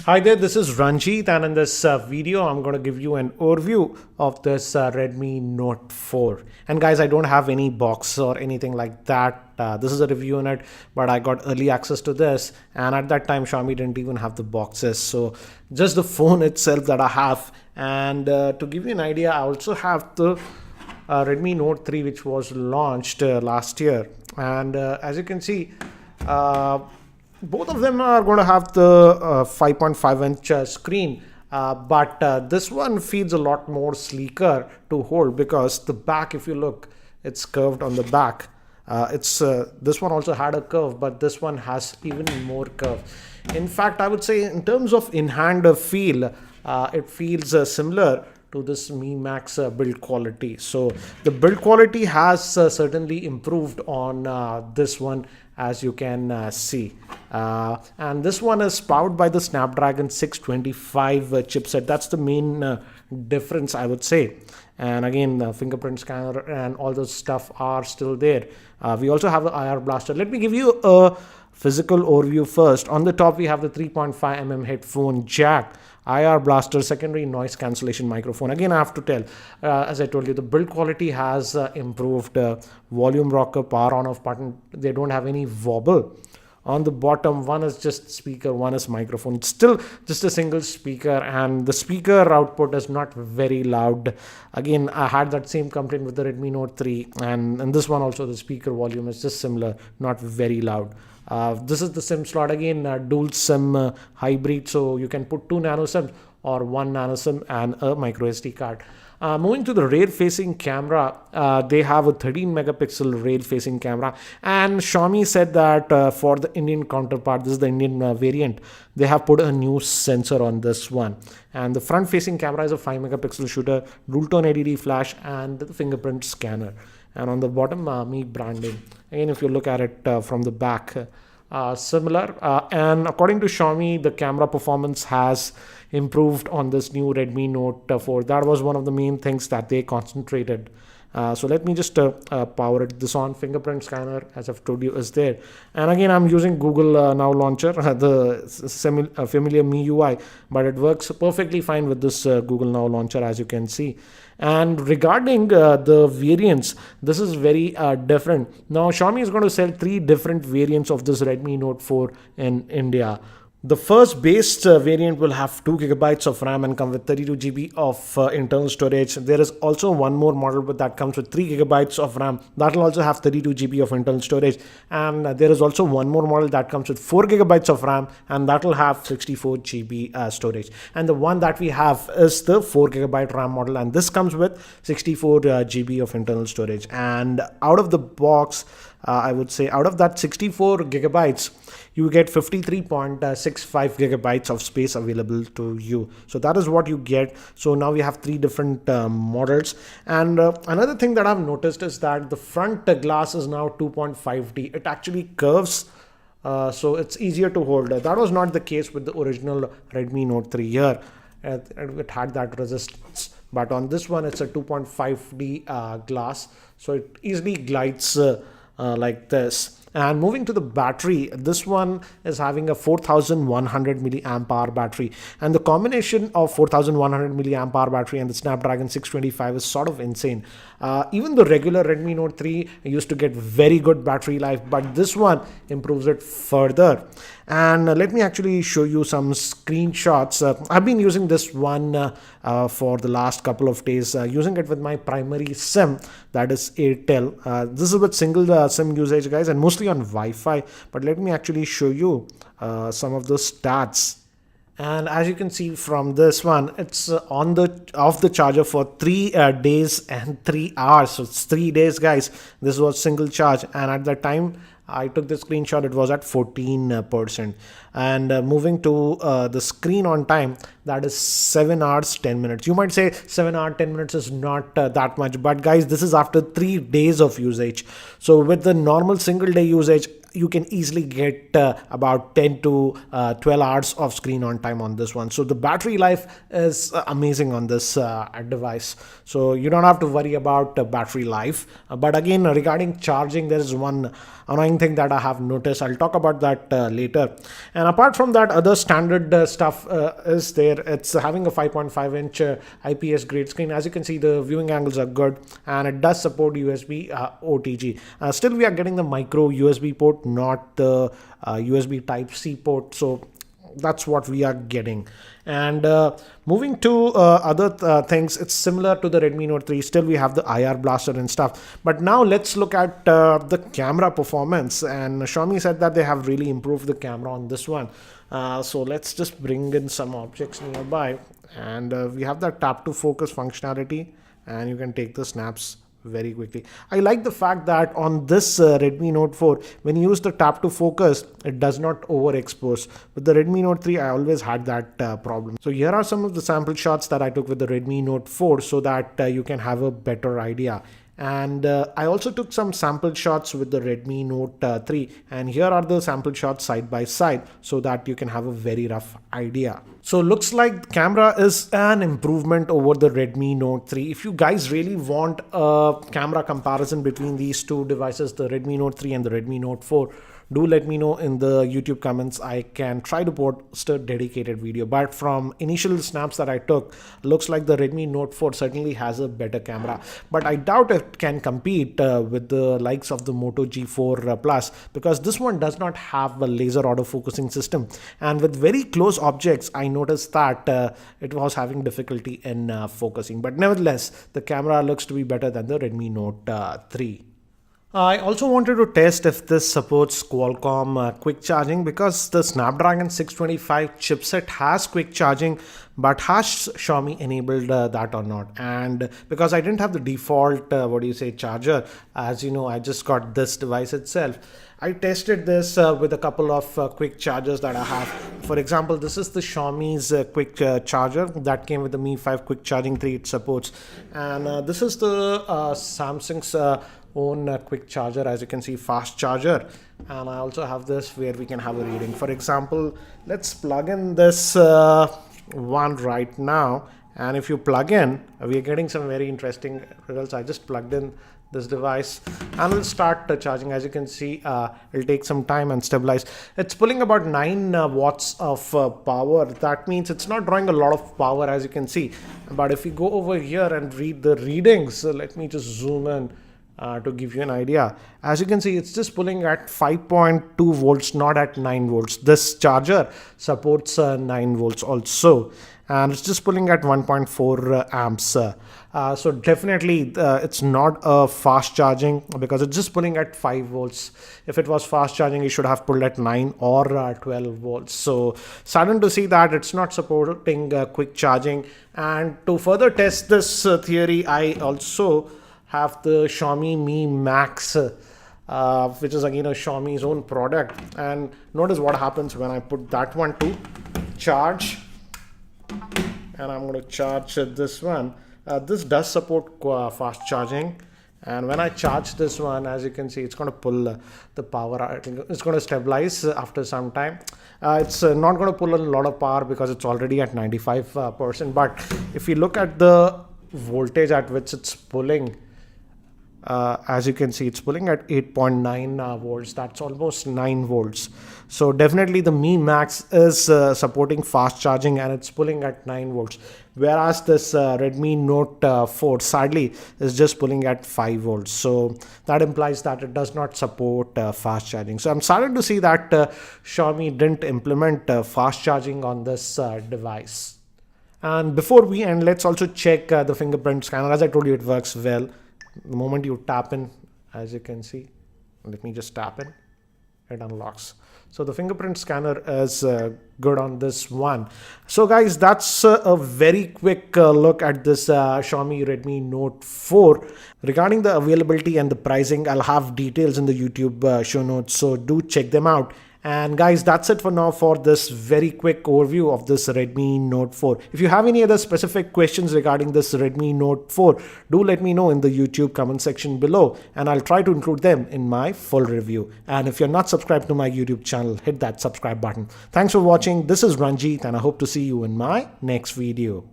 Hi there, this is Ranjit, and in this video, I'm going to give you an overview of this Redmi Note 4. And guys, I don't have any box or anything like that. This is a review on it, but I got early access to this, and at that time, Xiaomi didn't even have the boxes. So just the phone itself that I have. And to give you an idea, I also have the Redmi Note 3, which was launched last year. And as you can see, both of them are going to have the 5.5-inch screen, but this one feels a lot more sleeker to hold because the back, if you look, it's curved on the back. This one also had a curve, but this one has even more curve. In fact, I would say in terms of in-hand feel, it feels similar to this Mi Max build quality. So the build quality has certainly improved on this one, as you can see. And this one is powered by the Snapdragon 625 chipset. That's the main difference, I would say. And again, the fingerprint scanner and all those stuff are still there. We also have the IR blaster. Let me give you a physical overview first. On the top, we have the 3.5mm headphone jack, IR blaster, secondary noise cancellation microphone. Again, I have to tell, as I told you, the build quality has improved. Volume rocker, power on off button, they don't have any wobble. On the bottom, one is just speaker, one is microphone. It's still just a single speaker, and the speaker output is not very loud. Again, I had that same complaint with the Redmi Note 3, and this one also, the speaker volume is just similar, not very loud. This is the SIM slot, again, dual SIM hybrid, so you can put 2 nano SIMs or 1 nano SIM and a micro SD card. Moving to the rear-facing camera, they have a 13 megapixel rear-facing camera, and Xiaomi said that for the Indian counterpart, this is the Indian variant, they have put a new sensor on this one. And the front-facing camera is a 5 megapixel shooter, dual-tone LED flash, and the fingerprint scanner. And on the bottom, Mi branding. Again, if you look at it from the back, similar. And according to Xiaomi, the camera performance has improved on this new Redmi Note 4. That was one of the main things that they concentrated. So let me just power this on. Fingerprint scanner, as I've told you, is there. And again, I'm using Google Now Launcher, the familiar MIUI, but it works perfectly fine with this Google Now Launcher, as you can see. And regarding the variants, this is very different. Now, Xiaomi is going to sell 3 different variants of this Redmi Note 4 in India. The first base variant will have 2 gigabytes of RAM and come with 32 GB of internal storage. There is also one more model that comes with 3 gigabytes of RAM. That will also have 32 GB of internal storage. And there is also one more model that comes with 4 gigabytes of RAM, and that will have 64 GB storage. And the one that we have is the 4 gigabyte RAM model, and this comes with 64 GB of internal storage. And out of the box, I would say out of that 64 gigabytes, you get 53.65 gigabytes of space available to you. So that is what you get. So now we have 3 different models. And another thing that I've noticed is that the front glass is now 2.5D. It actually curves. So it's easier to hold. That was not the case with the original Redmi Note 3 here. It had that resistance. But on this one, it's a 2.5D glass. So it easily glides like this. And moving to the battery, this one is having a 4100 milliamp hour battery, and the combination of 4100 milliamp hour battery and the Snapdragon 625 is sort of insane. Even the regular Redmi Note 3 used to get very good battery life, but this one improves it further. And let me actually show you some screenshots. I've been using this one for the last couple of days, using it with my primary SIM, that is Airtel. This is with single SIM usage, guys, and mostly on Wi-Fi. But let me actually show you some of the stats. And as you can see from this one, it's off the charger for 3 days and 3 hours. So it's 3 days, guys. This was single charge, and at the time I took the screenshot, it was at 14%. And moving to the screen on time, that is 7 hours 10 minutes. You might say 7 hours 10 minutes is not that much, but guys, this is after 3 days of usage. So with the normal single day usage, you can easily get about 10 to 12 hours of screen on time on this one. So the battery life is amazing on this device. So you don't have to worry about battery life. But again, regarding charging, there is one annoying thing that I have noticed. I'll talk about that later. And apart from that, other standard stuff is there. It's having a 5.5-inch IPS grade screen. As you can see, the viewing angles are good, and it does support USB OTG. Still, we are getting the micro USB port, not the USB Type-C port. So that's what we are getting. And moving to other things, it's similar to the Redmi Note 3. Still, we have the IR blaster and stuff. But now let's look at the camera performance. And Xiaomi said that they have really improved the camera on this one. So let's just bring in some objects nearby. And we have the tap to focus functionality, and you can take the snaps very quickly. I like the fact that on this Redmi Note 4, when you use the tap to focus, it does not overexpose. With the Redmi Note 3, I always had that problem. So here are some of the sample shots that I took with the Redmi Note 4 so that you can have a better idea. And I also took some sample shots with the Redmi Note 3, and here are the sample shots side by side so that you can have a very rough idea. So looks like the camera is an improvement over the Redmi Note 3. If you guys really want a camera comparison between these two devices, the Redmi Note 3 and the Redmi Note 4, do let me know in the YouTube comments. I can try to post a dedicated video. But from initial snaps that I took, looks like the Redmi Note 4 certainly has a better camera. But I doubt it can compete with the likes of the Moto G4 Plus, because this one does not have a laser autofocusing system. And with very close objects, I noticed that it was having difficulty in focusing. But nevertheless, the camera looks to be better than the Redmi Note 3. I also wanted to test if this supports Qualcomm quick charging, because the Snapdragon 625 chipset has quick charging, but has Xiaomi enabled that or not? And because I didn't have the default charger, as you know, I just got this device itself. I tested this with a couple of quick chargers that I have. For example, this is the Xiaomi's quick charger that came with the Mi 5 quick charging 3 it supports. And this is the Samsung's own quick charger, as you can see, fast charger. And I also have this where we can have a reading. For example, let's plug in this one right now, and if you plug in, we are getting some very interesting results. I just plugged in this device and we'll start charging. As you can see, it'll take some time and stabilize. It's pulling about 9 watts of power. That means it's not drawing a lot of power, as you can see. But if we go over here and read the readings, let me just zoom in to give you an idea. As you can see, it's just pulling at 5.2 volts, not at 9 volts. This charger supports 9 volts also, and it's just pulling at 1.4 amps. So definitely it's not a fast charging, because it's just pulling at 5 volts. If it was fast charging, it should have pulled at 9 or 12 volts. So saddened to see that it's not supporting quick charging. And to further test this theory, I also have the Xiaomi Mi Max, which is again a Xiaomi's own product. And notice what happens when I put that one to charge, and I'm going to charge this one. This does support fast charging, and when I charge this one, as you can see, it's going to pull the power. I think it's going to stabilize after some time. It's not going to pull a lot of power because it's already at 95%. But if you look at the voltage at which it's pulling, as you can see, it's pulling at 8.9 volts. That's almost 9 volts. So definitely the Mi Max is supporting fast charging, and it's pulling at 9 volts. Whereas this Redmi Note 4 sadly is just pulling at 5 volts. So that implies that it does not support fast charging. So I'm starting to see that Xiaomi didn't implement fast charging on this device. And before we end, let's also check the fingerprint scanner. As I told you, it works well. The moment you tap in, as you can see, let me just tap in, it unlocks. So the fingerprint scanner is good on this one. So guys, that's a very quick look at this Xiaomi Redmi Note 4. Regarding the availability and the pricing, I'll have details in the YouTube show notes, so do check them out. And guys, that's it for now for this very quick overview of this Redmi Note 4. If you have any other specific questions regarding this Redmi Note 4, do let me know in the YouTube comment section below, and I'll try to include them in my full review. And if you're not subscribed to my YouTube channel, hit that subscribe button. Thanks for watching. This is Ranjit, and I hope to see you in my next video.